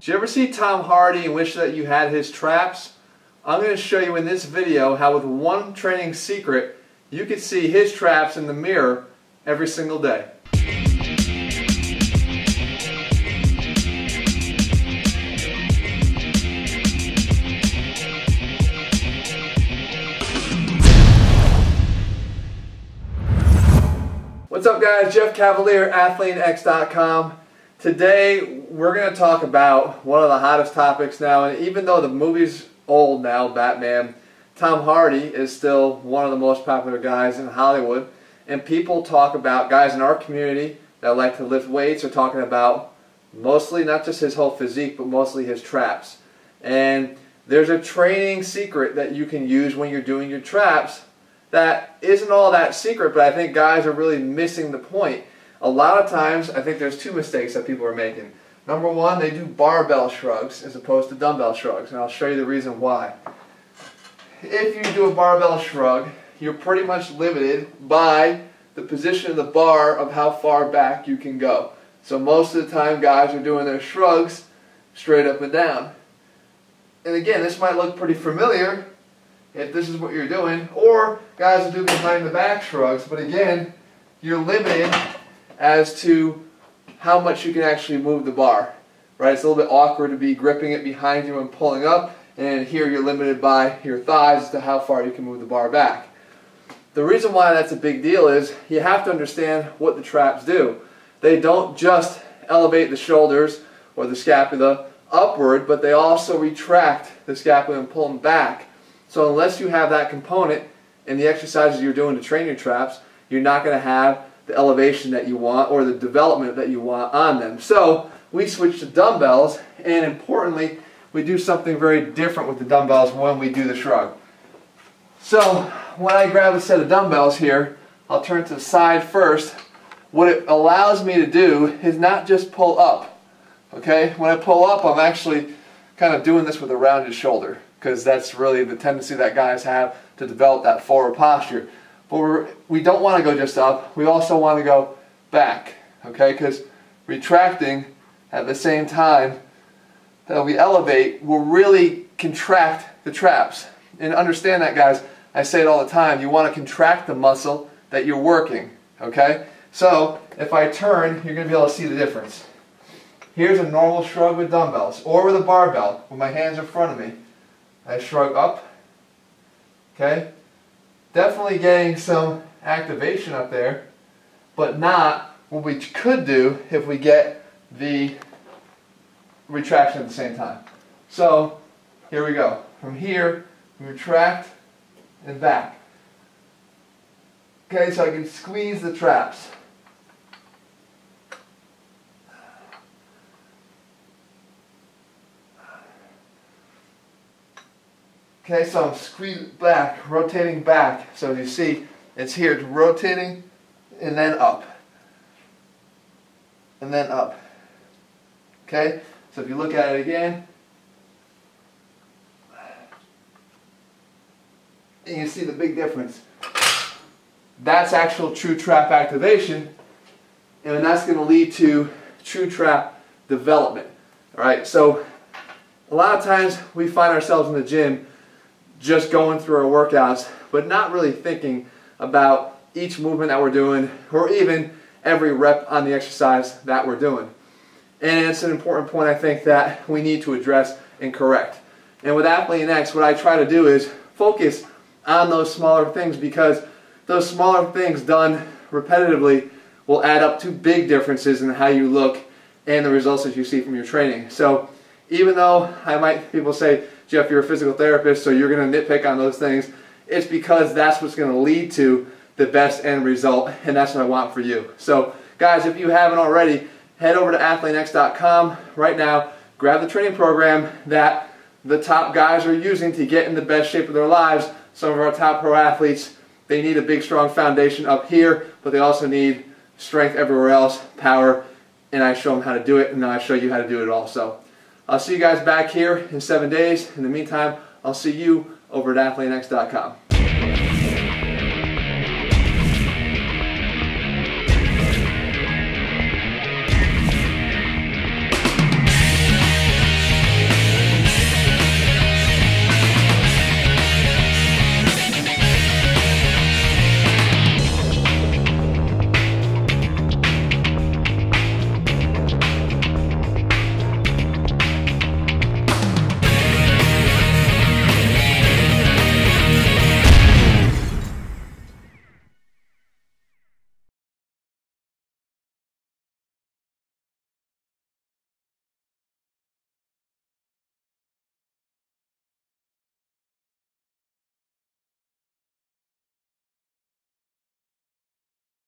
Did you ever see Tom Hardy and wish that you had his traps? I'm going to show you in this video how with one training secret you can see his traps in the mirror every single day. What's up guys, Jeff Cavalier, ATHLEAN-X.com. Today we're going to talk about one of the hottest topics now, and even though the movie's old now, Batman, Tom Hardy is still one of the most popular guys in Hollywood, and people talk about, guys in our community that like to lift weights are talking about mostly not just his whole physique, but mostly his traps. And there's a training secret that you can use when you're doing your traps that isn't all that secret, but I think guys are really missing the point. A lot of times, I think there's two mistakes that people are making. Number one, they do barbell shrugs as opposed to dumbbell shrugs, and I'll show you the reason why. If you do a barbell shrug, you're pretty much limited by the position of the bar of how far back you can go. So most of the time, guys are doing their shrugs straight up and down. And again, this might look pretty familiar if this is what you're doing, or guys will do behind the back shrugs, but again, you're limited as to how much you can actually move the bar, right? It's a little bit awkward to be gripping it behind you and pulling up, and here you're limited by your thighs as to how far you can move the bar back. The reason why that's a big deal is you have to understand what the traps do. They don't just elevate the shoulders or the scapula upward, but they also retract the scapula and pull them back. So unless you have that component in the exercises you're doing to train your traps, you're not going to have the elevation that you want or the development that you want on them. So we switch to dumbbells, and importantly, we do something very different with the dumbbells when we do the shrug. So when I grab a set of dumbbells here, I'll turn to the side first. What it allows me to do is not just pull up. Okay? When I pull up, I'm actually kind of doing this with a rounded shoulder, because that's really the tendency that guys have to develop that forward posture. But we don't want to go just up, we also want to go back, okay? Because retracting at the same time that we elevate will really contract the traps. And understand that, guys, I say it all the time, you want to contract the muscle that you're working, okay? So if I turn, you're going to be able to see the difference. Here's a normal shrug with dumbbells, or with a barbell, with my hands in front of me. I shrug up, okay? Definitely getting some activation up there, but not what we could do if we get the retraction at the same time. So, here we go. From here, we retract and back. Okay, so I can squeeze the traps. Okay, so I'm squeezing back, rotating back. So as you see, it's here, it's rotating and then up. And then up. Okay, so if you look at it again, and you see the big difference. That's actual true trap activation, and that's going to lead to true trap development. Alright, so a lot of times we find ourselves in the gym just going through our workouts, but not really thinking about each movement that we're doing, or even every rep on the exercise that we're doing. And it's an important point, I think, that we need to address and correct. And with ATHLEAN-X, what I try to do is focus on those smaller things, because those smaller things done repetitively will add up to big differences in how you look and the results that you see from your training. So even though people say, Jeff, you're a physical therapist, so you're going to nitpick on those things, it's because that's what's going to lead to the best end result, and that's what I want for you. So guys, if you haven't already, head over to ATHLEAN-X.com right now, grab the training program that the top guys are using to get in the best shape of their lives. Some of our top pro athletes, they need a big strong foundation up here, but they also need strength everywhere else, power, and I show them how to do it, and then I show you how to do it also. I'll see you guys back here in 7 days. In the meantime, I'll see you over at ATHLEAN-X.com.